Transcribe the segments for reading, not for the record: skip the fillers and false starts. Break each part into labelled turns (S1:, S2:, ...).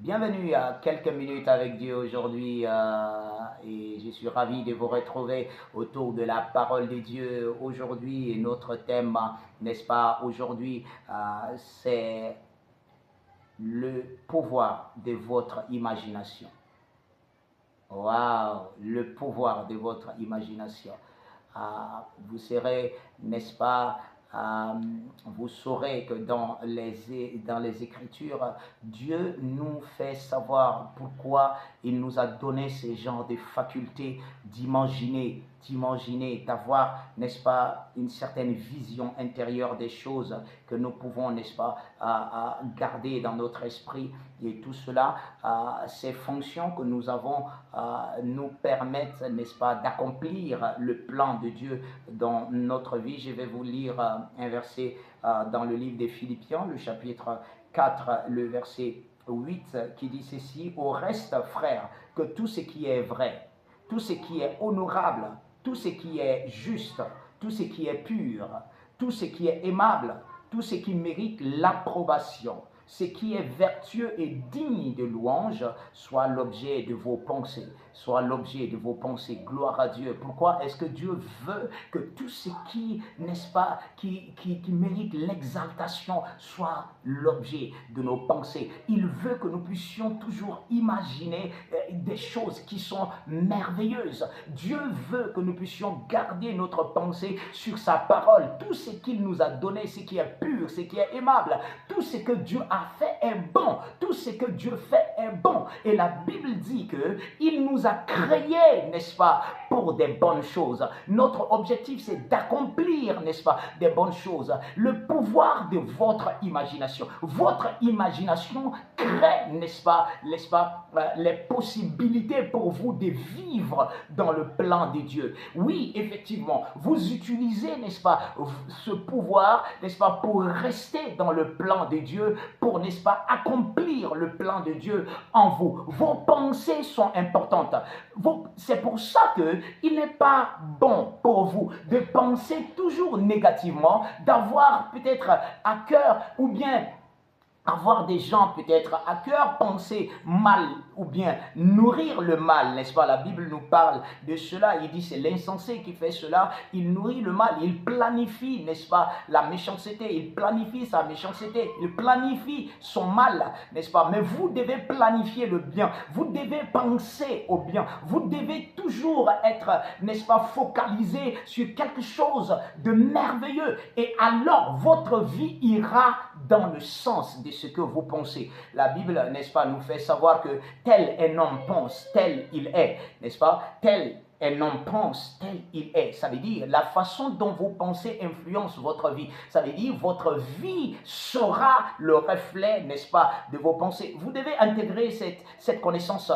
S1: Bienvenue à quelques minutes avec Dieu aujourd'hui et je suis ravi de vous retrouver autour de la parole de Dieu aujourd'hui et notre thème, n'est-ce pas, aujourd'hui, c'est le pouvoir de votre imagination. Waouh, le pouvoir de votre imagination. Vous serez, n'est-ce pas, euh, vous saurez que dans les Écritures, Dieu nous fait savoir pourquoi il nous a donné ce genre de facultés d'imaginer, d'avoir, n'est-ce pas, une certaine vision intérieure des choses que nous pouvons, n'est-ce pas, garder dans notre esprit. Et tout cela, ces fonctions que nous avons nous permettent, n'est-ce pas, d'accomplir le plan de Dieu dans notre vie. Je vais vous lire un verset dans le livre des Philippiens, le chapitre 4, le verset 8, qui dit ceci: au reste, frères, que tout ce qui est vrai, tout ce qui est honorable, tout ce qui est juste, tout ce qui est pur, tout ce qui est aimable, tout ce qui mérite l'approbation, ce qui est vertueux et digne de louange, soit l'objet de vos pensées, soit l'objet de vos pensées. Gloire à Dieu. Pourquoi est-ce que Dieu veut que tout ce qui, n'est-ce pas, qui mérite l'exaltation soit l'objet de nos pensées? Il veut que nous puissions toujours imaginer des choses qui sont merveilleuses. Dieu veut que nous puissions garder notre pensée sur sa parole. Tout ce qu'il nous a donné, ce qui est pur, ce qui est aimable, tout ce que Dieu a fait est bon. Tout ce que Dieu fait est bon. Et la Bible dit qu'il nous a créés, n'est-ce pas, pour des bonnes choses. Notre objectif, c'est d'accomplir, n'est-ce pas, des bonnes choses. Le pouvoir de votre imagination. Votre imagination crée, n'est-ce pas, les possibilités pour vous de vivre dans le plan de Dieu. Oui, effectivement, vous utilisez, n'est-ce pas, ce pouvoir, n'est-ce pas, pour rester dans le plan de Dieu, pour, n'est-ce pas, accomplir le plan de Dieu en vous. Vos pensées sont importantes. C'est pour ça qu'il n'est pas bon pour vous de penser toujours négativement, d'avoir peut-être à cœur ou bien avoir des gens peut-être à cœur penser mal ou bien nourrir le mal, n'est-ce pas? La Bible nous parle de cela. Il dit c'est l'insensé qui fait cela. Il nourrit le mal. Il planifie, n'est-ce pas, la méchanceté. Il planifie sa méchanceté. Il planifie son mal, n'est-ce pas? Mais vous devez planifier le bien. Vous devez penser au bien. Vous devez toujours être, n'est-ce pas, focalisé sur quelque chose de merveilleux. Et alors, votre vie ira dans le sens de ce que vous pensez. La Bible, n'est-ce pas, nous fait savoir que tel un homme pense, tel il est, n'est-ce pas? Tel un homme pense, tel il est. Ça veut dire la façon dont vous pensez influence votre vie. Ça veut dire votre vie sera le reflet, n'est-ce pas, de vos pensées. Vous devez intégrer cette connaissance.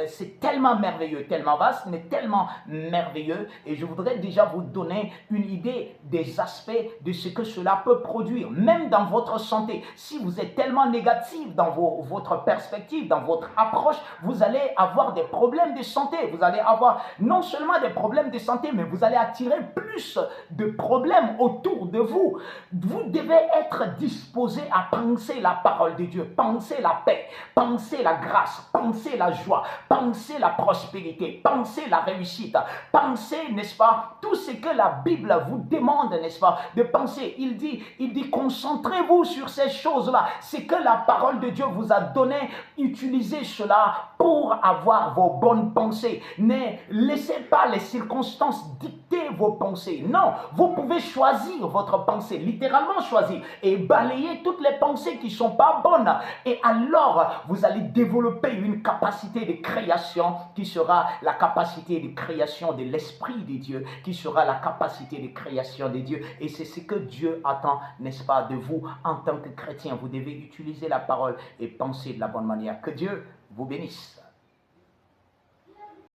S1: C'est tellement merveilleux, tellement vaste, mais tellement merveilleux. Et je voudrais déjà vous donner une idée des aspects de ce que cela peut produire, même dans votre santé. Si vous êtes tellement négatif dans votre perspective, dans votre approche, vous allez avoir des problèmes de santé. Vous allez avoir non seulement des problèmes de santé, mais vous allez attirer plus de problèmes autour de vous. Vous devez être disposé à penser la parole de Dieu, penser la paix, penser la grâce, penser la joie, penser la prospérité, penser la réussite, penser, n'est-ce pas, tout ce que la Bible vous demande, n'est-ce pas, de penser. Il dit, concentrez-vous sur ces choses-là. C'est que la parole de Dieu vous a donné. Utilisez cela pour avoir vos bonnes pensées. Ne laissez pas les circonstances dicter vos pensées. Non, vous pouvez choisir votre pensée, littéralement choisir, et balayer toutes les pensées qui ne sont pas bonnes. Et alors, vous allez développer une capacité de création qui sera la capacité de création de l'Esprit de Dieu, qui sera la capacité de création de Dieu. Et c'est ce que Dieu attend, n'est-ce pas, de vous en tant que chrétien. Vous devez utiliser la parole et penser de la bonne manière. Que Dieu vous bénisse.